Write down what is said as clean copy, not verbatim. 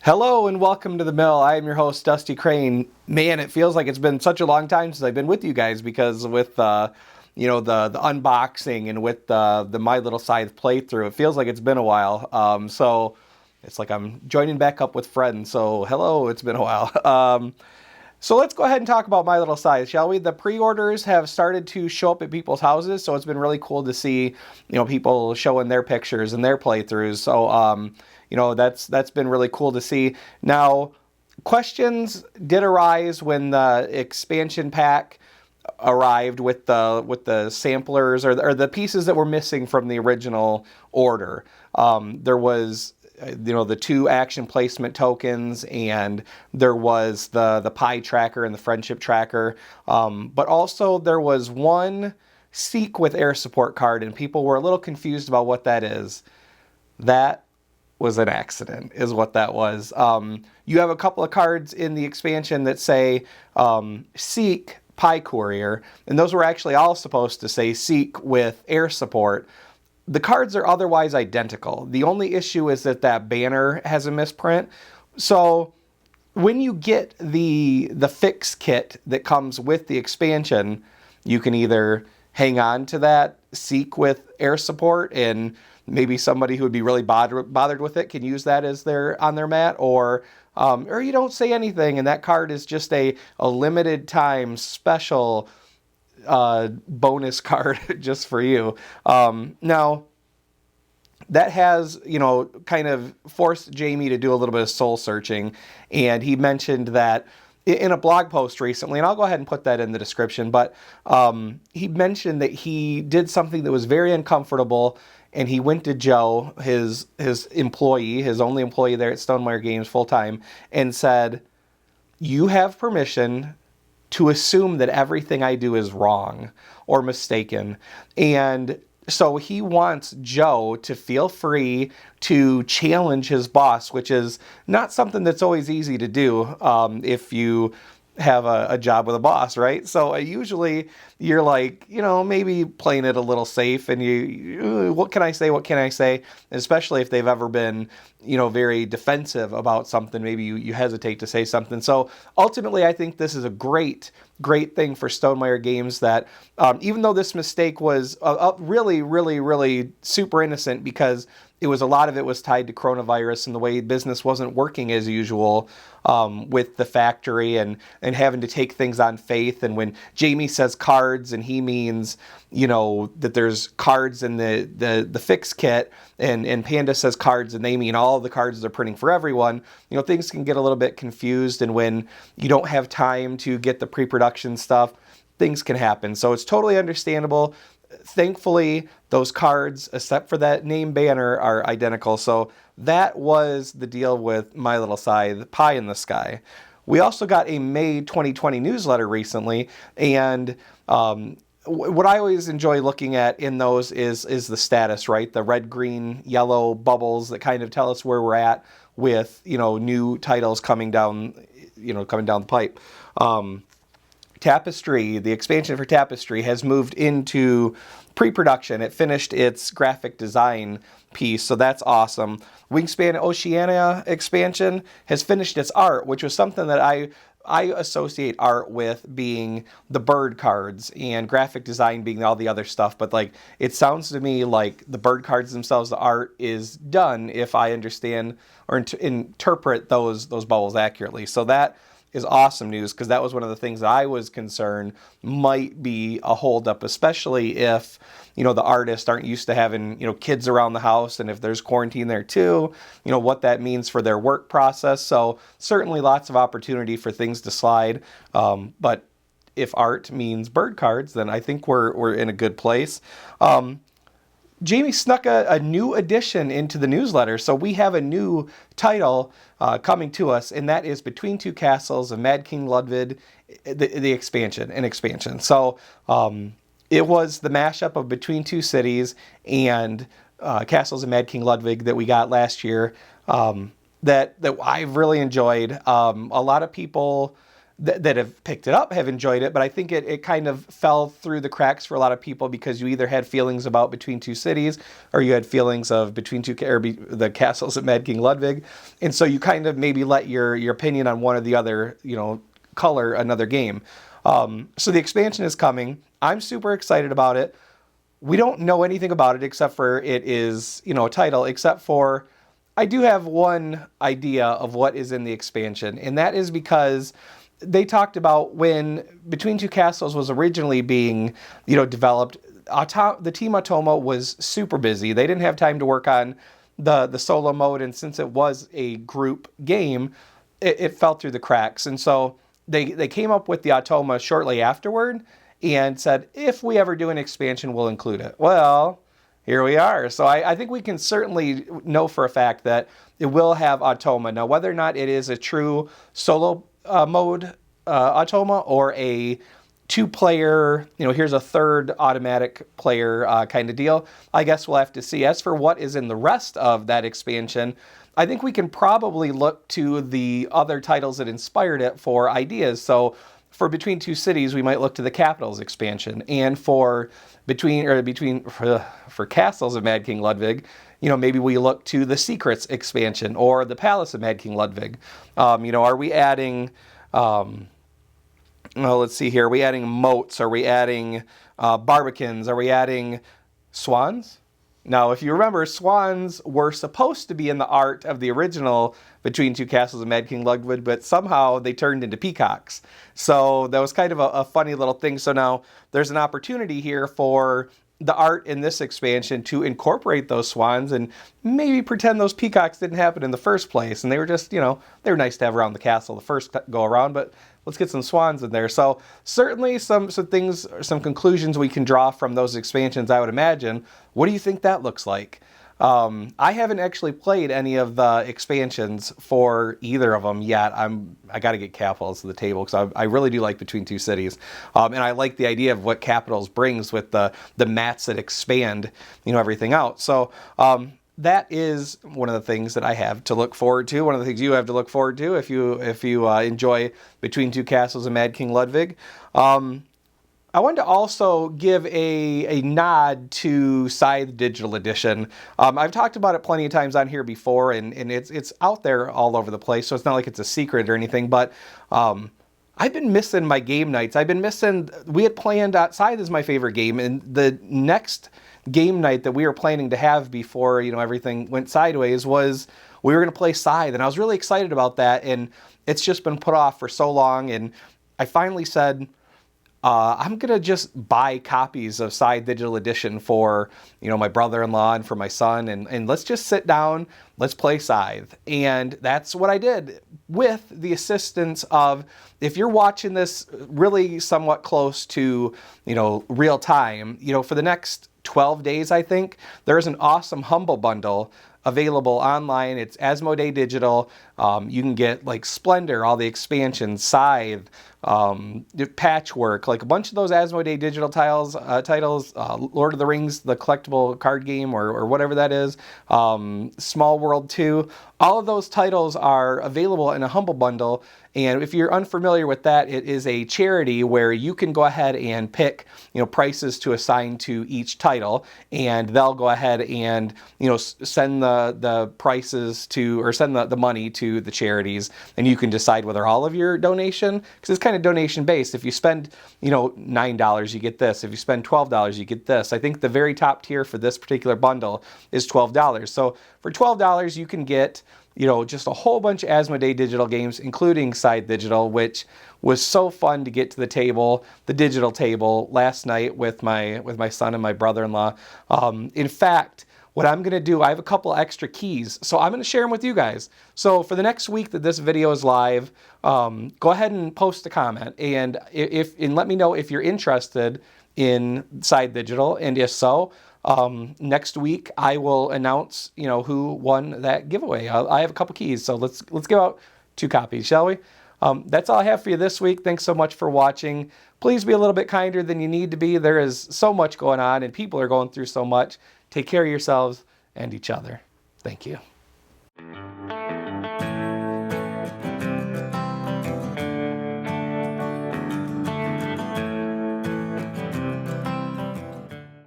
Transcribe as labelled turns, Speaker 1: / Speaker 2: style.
Speaker 1: Hello and welcome to the mill. I am your host, Dusty Crane. Man, it feels like it's been such a long time since I've been with you guys because with the unboxing and with the My Little Scythe playthrough, it feels like it's been a while. So it's like I'm joining back up with friends. So hello, it's been a while. So let's go ahead and talk about My Little Scythe, shall we? The pre-orders have started to show up at people's houses, so it's been really cool to see, people showing their pictures and their playthroughs. So, that's been really cool to see. Now, questions did arise when the expansion pack arrived with the samplers or the pieces that were missing from the original order. There was the two action placement tokens, and there was the pie tracker and the friendship tracker, but also there was one Seek with air support card, and people were a little confused about what that is. That was an accident, is what that was. You have a couple of cards in the expansion that say Seek Pie Courier, and those were actually all supposed to say Seek with air support. The cards are otherwise identical. The only issue is that banner has a misprint. So when you get the fix kit that comes with the expansion, you can either hang on to that Seek with air support, and maybe somebody who would be really bothered with it can use that as on their mat, or you don't say anything, and that card is just a limited time special bonus card just for you. Now, that has, kind of forced Jamie to do a little bit of soul searching, and he mentioned that in a blog post recently, and I'll go ahead and put that in the description, but he mentioned that he did something that was very uncomfortable, and he went to Joe, his employee, his only employee there at Stonemaier Games full-time, and said, "You have permission to assume that everything I do is wrong or mistaken." And so he wants Joe to feel free to challenge his boss, which is not something that's always easy to do if you have a job with a boss, right? So usually you're like, maybe playing it a little safe, and what can I say? What can I say? Especially if they've ever been, very defensive about something, maybe you hesitate to say something. So ultimately, I think this is a great thing for Stonemaier Games that even though this mistake was really, really, really super innocent, because a lot of it was tied to coronavirus and the way business wasn't working as usual with the factory and having to take things on faith. And when Jamie says cards, and he means, that there's cards in the fix kit, and Panda says cards, and they mean all the cards they're printing for everyone, things can get a little bit confused. And when you don't have time to get the pre-production stuff, things can happen. So it's totally understandable. Thankfully, those cards, except for that name banner, are identical. So that was the deal with My Little Scythe, Pie in the Sky. We also got a May 2020 newsletter recently, and what I always enjoy looking at in those is the status, right? The red, green, yellow bubbles that kind of tell us where we're at with, new titles coming down the pipe. Tapestry, the expansion for Tapestry, has moved into pre-production. It finished its graphic design piece, so that's awesome. Wingspan Oceania expansion has finished its art, which was something that I associate art with being the bird cards and graphic design being all the other stuff. But it sounds to me like the bird cards themselves, the art is done if I understand or interpret those bubbles accurately. So that is awesome news, because that was one of the things that I was concerned might be a holdup, especially if, the artists aren't used to having, kids around the house, and if there's quarantine there too, what that means for their work process. So certainly lots of opportunity for things to slide. But if art means bird cards, then I think we're in a good place. Jamie snuck a new addition into the newsletter, so we have a new title coming to us, and that is Between Two Castles of Mad King Ludwig, the expansion. So it was the mashup of Between Two Cities and Castles of Mad King Ludwig that we got last year, that I've really enjoyed. A lot of people that have picked it up have enjoyed it, but I think it kind of fell through the cracks for a lot of people because you either had feelings about Between Two Cities or you had feelings of the Castles of Mad King Ludwig, and so you kind of maybe let your opinion on one or the other, color another game. So the expansion is coming. I'm super excited about it. We don't know anything about it except for it is, a title, except for I do have one idea of what is in the expansion, and that is because they talked about when Between Two Castles was originally being, developed, the Team Automa was super busy. They didn't have time to work on the solo mode, and since it was a group game, it fell through the cracks. And so they came up with the Automa shortly afterward and said, if we ever do an expansion, we'll include it. Well, here we are. So I think we can certainly know for a fact that it will have Automa. Now, whether or not it is a true solo mode Automa or a two-player, here's a third automatic player kind of deal, I guess we'll have to see. As for what is in the rest of that expansion, I think we can probably look to the other titles that inspired it for ideas. So for Between Two Cities, we might look to the Capitals expansion, and for Castles of Mad King Ludwig, maybe we look to the Secrets expansion or the Palace of Mad King Ludwig. Are we adding? Let's see here. Are we adding moats? Are we adding barbicans? Are we adding swans? Now, if you remember, swans were supposed to be in the art of the original Between Two Castles of Mad King Ludwig, but somehow they turned into peacocks. So that was kind of a funny little thing. So now there's an opportunity here for the art in this expansion to incorporate those swans and maybe pretend those peacocks didn't happen in the first place. And they were just, they were nice to have around the castle the first go around, but let's get some swans in there. So certainly some things, some conclusions we can draw from those expansions, I would imagine. What do you think that looks like? I haven't actually played any of the expansions for either of them yet. I got to get Capitals to the table because I really do like Between Two Cities, and I like the idea of what Capitals brings with the mats that expand, everything out. So that is one of the things that I have to look forward to. One of the things you have to look forward to if you enjoy Between Two Castles and Mad King Ludwig. I wanted to also give a nod to Scythe Digital Edition. I've talked about it plenty of times on here before, and it's out there all over the place, so it's not like it's a secret or anything, but I've been missing my game nights. We had planned, Scythe is my favorite game, and the next game night that we were planning to have before, everything went sideways was we were going to play Scythe, and I was really excited about that, and it's just been put off for so long, and I finally said, I'm going to just buy copies of Scythe Digital Edition for, my brother-in-law and for my son, and let's just sit down, let's play Scythe. And that's what I did with the assistance of, if you're watching this really somewhat close to, real time, for the next 12 days, I think, there's an awesome Humble Bundle available online. It's Asmodee Digital. You can get like Splendor, all the expansions, Scythe, Patchwork, like a bunch of those Asmodee Digital titles, Lord of the Rings, the collectible card game or whatever that is, Small World 2. All of those titles are available in a Humble Bundle. And if you're unfamiliar with that, it is a charity where you can go ahead and pick, prices to assign to each title, and they'll go ahead and, send the prices to, or send the money to the charities, and you can decide whether all of your donation, because it's kind of donation based. If you spend, $9, you get this. If you spend $12, you get this. I think the very top tier for this particular bundle is $12. So for $12, you can get, just a whole bunch of Asmodee Digital games, including Scythe Digital, which was so fun to get to the digital table last night with my son and my brother-in-law. In fact, what I'm going to do, I have a couple extra keys, so I'm going to share them with you guys. So for the next week that this video is live, go ahead and post a comment, and let me know if you're interested in Scythe Digital, and if so, next week I will announce, who won that giveaway. I have a couple keys, so let's give out 2 copies, shall we? That's all I have for you this week. Thanks so much for watching. Please be a little bit kinder than you need to be. There is so much going on, and people are going through so much. Take care of yourselves and each other. Thank you.